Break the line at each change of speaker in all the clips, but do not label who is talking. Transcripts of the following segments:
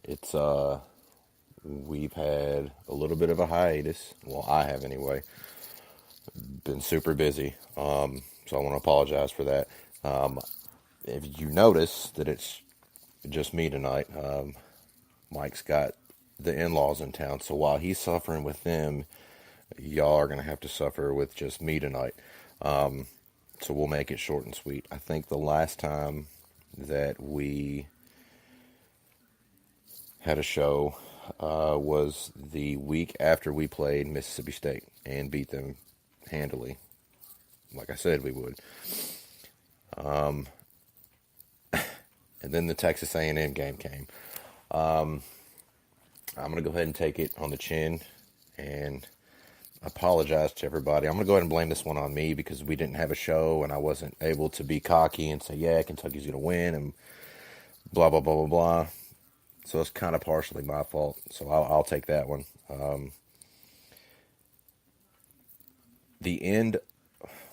It's we've had a little bit of a hiatus. Well, I have anyway. Been super busy. So I want to apologize for that. Um, if you notice that it's just me tonight, Mike's got the in-laws in town. So while he's suffering with them, y'all are gonna have to suffer with just me tonight. Um, so we'll make it short and sweet. I think the last time that we had a show was the week after we played Mississippi State and beat them handily, like I said we would. Um, and then the Texas A&M game came. Um, I'm gonna go ahead and take it on the chin and apologize to everybody. I'm gonna go ahead and blame this one on me because we didn't have a show and I wasn't able to be cocky and say, "Yeah, Kentucky's gonna win," and blah blah blah blah blah. So it's kind of partially my fault. So I'll take that one. The end,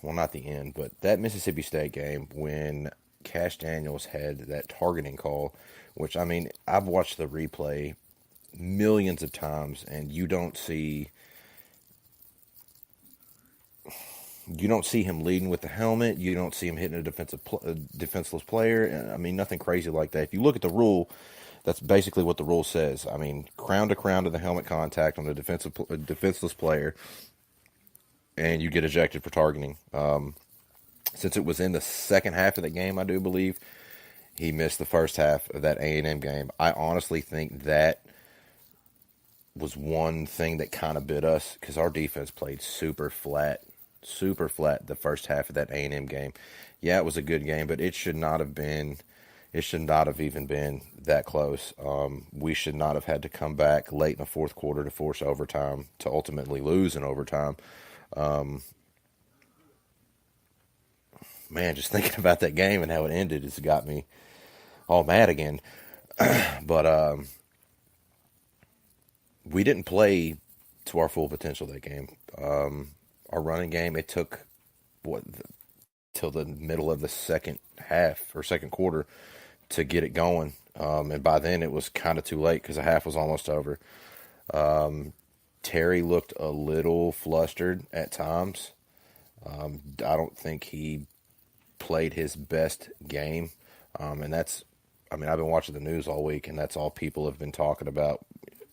well, not the end, but that Mississippi State game when Cash Daniels had that targeting call, which I mean, I've watched the replay millions of times, and you don't see him leading with the helmet. You don't see him hitting a defenseless player. I mean, nothing crazy like that. If you look at the rule, that's basically what the rule says. I mean, crown to the helmet contact on the defenseless player, and you get ejected for targeting. Since it was in the second half of the game, I do believe he missed the first half of that A&M game. I honestly think that was one thing that kind of bit us because our defense played super flat the first half of that A&M game. Yeah, it was a good game, but it should not have been. It should not have even been that close. We should not have had to come back late in the fourth quarter to force overtime to ultimately lose in overtime. Um, man, just thinking about that game and how it ended has got me all mad again. But we didn't play to our full potential that game. Our running game, it took what till the middle of the second half or second quarter to get it going. And by then it was kind of too late because the half was almost over. Terry looked a little flustered at times. I don't think he played his best game. And I mean, I've been watching the news all week, and that's all people have been talking about,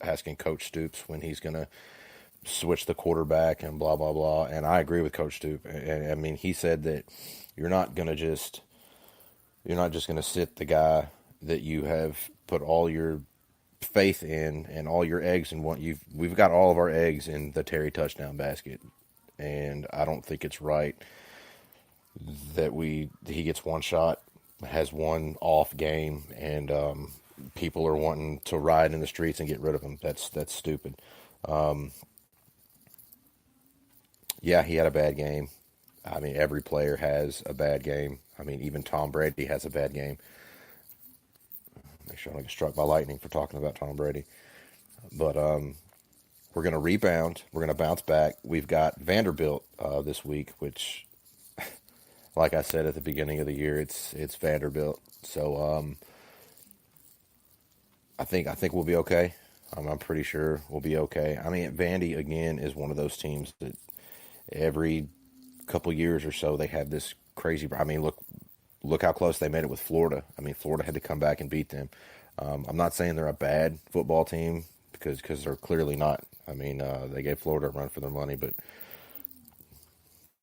asking Coach Stoops when he's going to switch the quarterback and blah, blah, blah. And I agree with Coach Stoops. And I mean, he said that you're not just going to sit the guy that you have put all your faith in and all your eggs in one. We've got all of our eggs in the Terry touchdown basket, and I don't think it's right that he gets one shot, has one off game, and people are wanting to ride in the streets and get rid of him. That's stupid. Um, yeah, he had a bad game. I mean, every player has a bad game. I mean, even Tom Brady has a bad game. Make sure I don't get struck by lightning for talking about Tom Brady. But we're going to rebound. We're going to bounce back. We've got Vanderbilt this week, which, like I said at the beginning of the year, it's Vanderbilt. So I think we'll be okay. I'm pretty sure we'll be okay. I mean, Vandy again is one of those teams that every couple years or so they have this crazy. I mean, look how close they made it with Florida. I mean, Florida had to come back and beat them. I'm not saying they're a bad football team because they're clearly not. I mean, they gave Florida a run for their money, but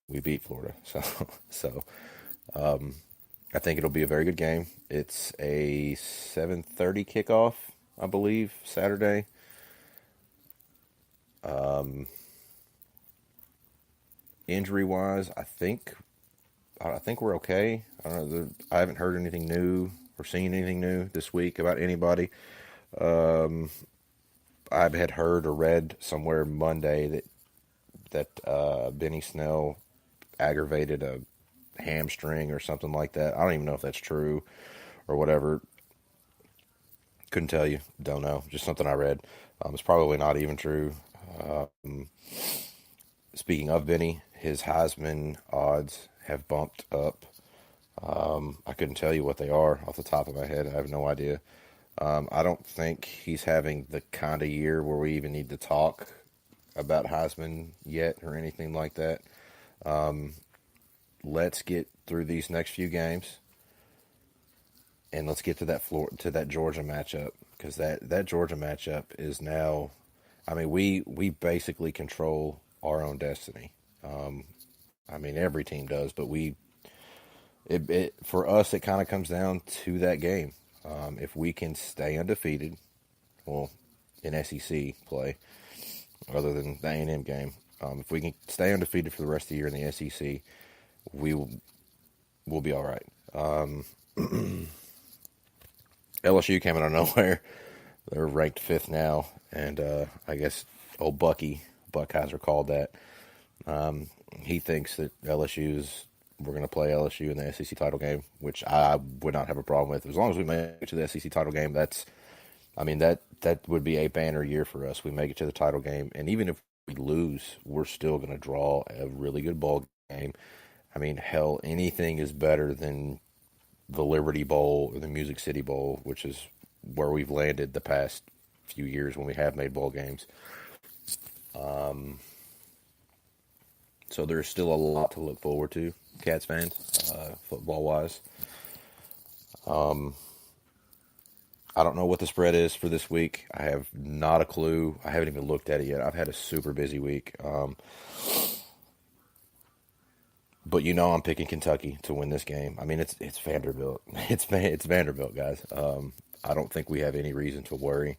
we beat Florida. So I think it'll be a very good game. It's a 7:30 kickoff, I believe, Saturday. Um, Injury wise, I think we're okay. I don't know. I haven't heard anything new or seen anything new this week about anybody. Um, I had heard or read somewhere Monday that Benny Snell aggravated a hamstring or something like that. I don't even know if that's true or whatever. Couldn't tell you. Don't know. Just something I read. It's probably not even true. Um, Speaking of Benny, his Heisman odds have bumped up. I couldn't tell you what they are off the top of my head. I have no idea. I don't think he's having the kind of year where we even need to talk about Heisman yet or anything like that. Let's get through these next few games, and let's get to that Georgia matchup, because that Georgia matchup is now. I mean, we basically control our own destiny. I mean, every team does, but for us, it kind of comes down to that game. If we can stay undefeated, well, in SEC play, other than the A&M game, if we can stay undefeated for the rest of the year in the SEC, we will be all right. LSU came out of nowhere. They're ranked fifth now, and I guess old Buckheiser called that. He thinks that we're going to play LSU in the SEC title game, which I would not have a problem with. As long as we make it to the SEC title game, that would be a banner year for us. We make it to the title game, and even if we lose, we're still going to draw a really good ball game. I mean, hell, anything is better than the Liberty Bowl or the Music City Bowl, which is where we've landed the past few years when we have made bowl games. So there's still a lot to look forward to, Cats fans, football wise. I don't know what the spread is for this week. I have not a clue. I haven't even looked at it yet. I've had a super busy week. But I'm picking Kentucky to win this game. I mean, it's Vanderbilt. It's Vanderbilt, guys. I don't think we have any reason to worry.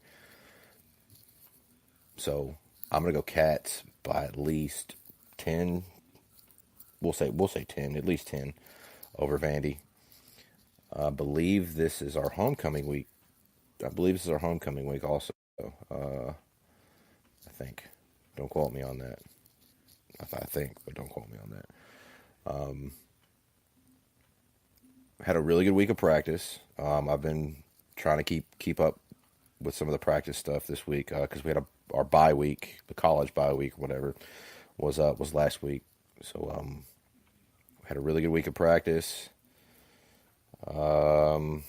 So I'm gonna go Cats by at least 10. We'll say 10, at least 10 over Vandy. I believe this is our homecoming week. Also. I think. Don't quote me on that. I think, but don't quote me on that. Had a really good week of practice. I've been trying to keep up with some of the practice stuff this week because we had our bye week, the college bye week, whatever, was last week. So had a really good week of practice. That's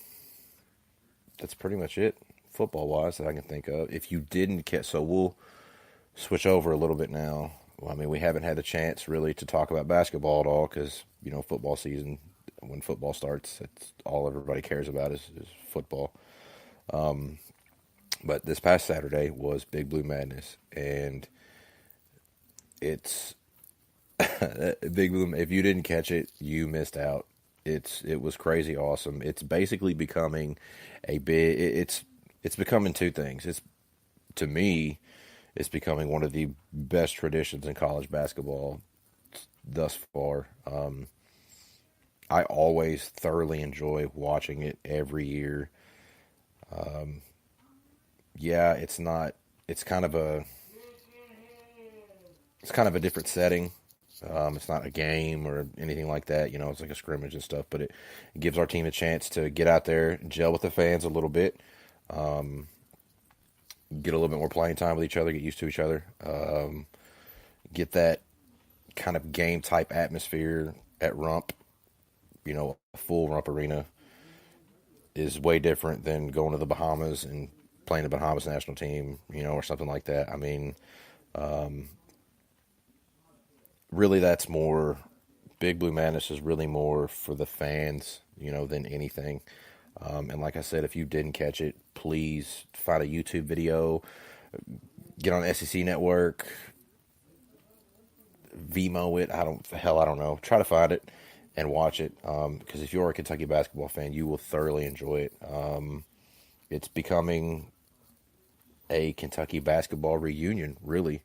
pretty much it, football wise, that I can think of. If you didn't catch, so we'll switch over a little bit now. Well, I mean, we haven't had a chance really to talk about basketball at all because football season. When football starts, it's all everybody cares about is football. But this past Saturday was Big Blue Madness, and it's Big Blue. If you didn't catch it, you missed out. It was crazy awesome. It's basically becoming it's becoming two things. To me, it's becoming one of the best traditions in college basketball thus far. I always thoroughly enjoy watching it every year. Yeah, it's not. It's kind of a different setting. It's not a game or anything like that. It's like a scrimmage and stuff, but it gives our team a chance to get out there, gel with the fans a little bit, get a little bit more playing time with each other, get used to each other, get that kind of game type atmosphere at Rump. A full Rump arena is way different than going to the Bahamas and playing the Bahamas national team, or something like that. I mean, really, that's more. Big Blue Madness is really more for the fans, than anything. And like I said, if you didn't catch it, please find a YouTube video, get on the SEC Network, Vimo it. I don't know. Try to find it and watch it. Because if you're a Kentucky basketball fan, you will thoroughly enjoy it. It's becoming a Kentucky basketball reunion, really.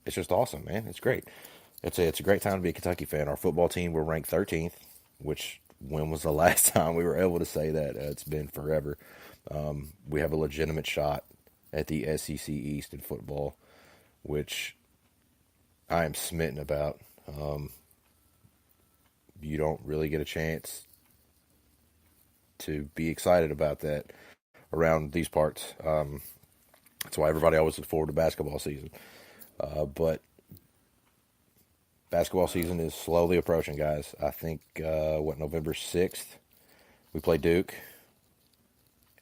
It's just awesome, man. It's great. It's a great time to be a Kentucky fan. Our football team, we're ranked 13th, which when was the last time we were able to say that? It's been forever. We have a legitimate shot at the SEC East in football, which I am smitten about. You don't really get a chance to be excited about that around these parts. That's why everybody always looks forward to basketball season. But basketball season is slowly approaching, guys. I think, November 6th We play Duke,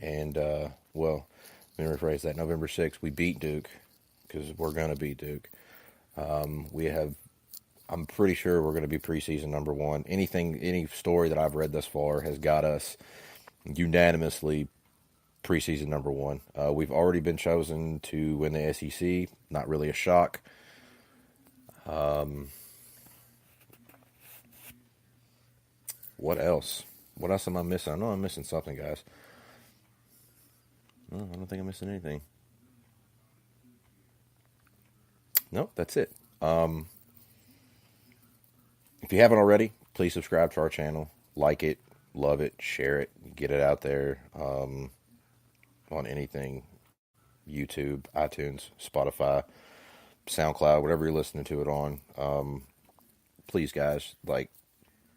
and well, let me rephrase that. November 6th, we beat Duke because we're gonna beat Duke. We have. I'm pretty sure we're going to be preseason number one. Any story that I've read thus far has got us unanimously preseason number one. We've already been chosen to win the SEC. Not really a shock. What else? What else am I missing? I know I'm missing something, guys. No, I don't think I'm missing anything. Nope, that's it. If you haven't already, please subscribe to our channel. Like it, love it, share it, get it out there on anything YouTube, iTunes, Spotify, SoundCloud, whatever you're listening to it on. Please, guys,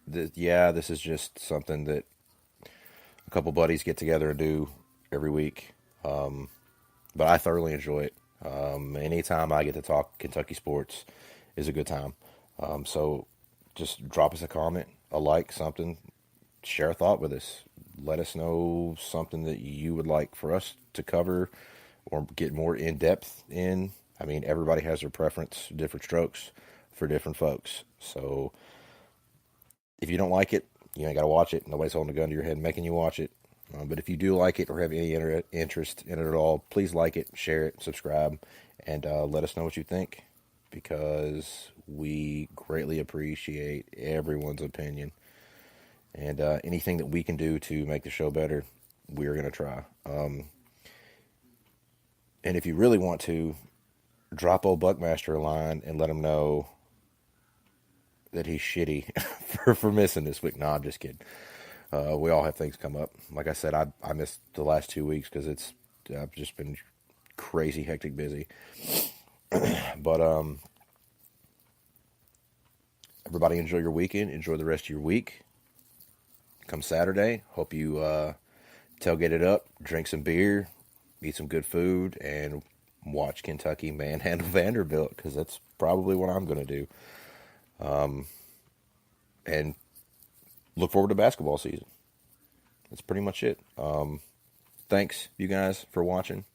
this is just something that a couple buddies get together and do every week. But I thoroughly enjoy it. Anytime I get to talk Kentucky sports is a good time. So just drop us a comment, a like, something, share a thought with us. Let us know something that you would like for us to cover or get more in depth in. I mean, everybody has their preference, different strokes for different folks. So if you don't like it, you ain't got to watch it. Nobody's holding a gun to your head making you watch it. But if you do like it or have any interest in it at all, please like it, share it, subscribe, and let us know what you think, because we greatly appreciate everyone's opinion. And anything that we can do to make the show better, we're going to try. And if you really want to, drop old Buckmaster a line and let him know that he's shitty for missing this week. No, I'm just kidding. We all have things come up. Like I said, I missed the last 2 weeks because I've just been crazy, hectic, busy. But everybody enjoy your weekend. Enjoy the rest of your week. Come Saturday, hope you tailgate it up, drink some beer, eat some good food, and watch Kentucky manhandle Vanderbilt, because that's probably what I'm going to do. And look forward to basketball season. That's pretty much it. Thanks, you guys, for watching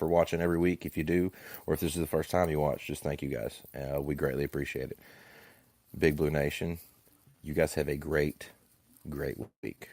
every week. If you do, or if this is the first time you watch, just thank you guys. We greatly appreciate it. Big Blue Nation, you guys have a great week.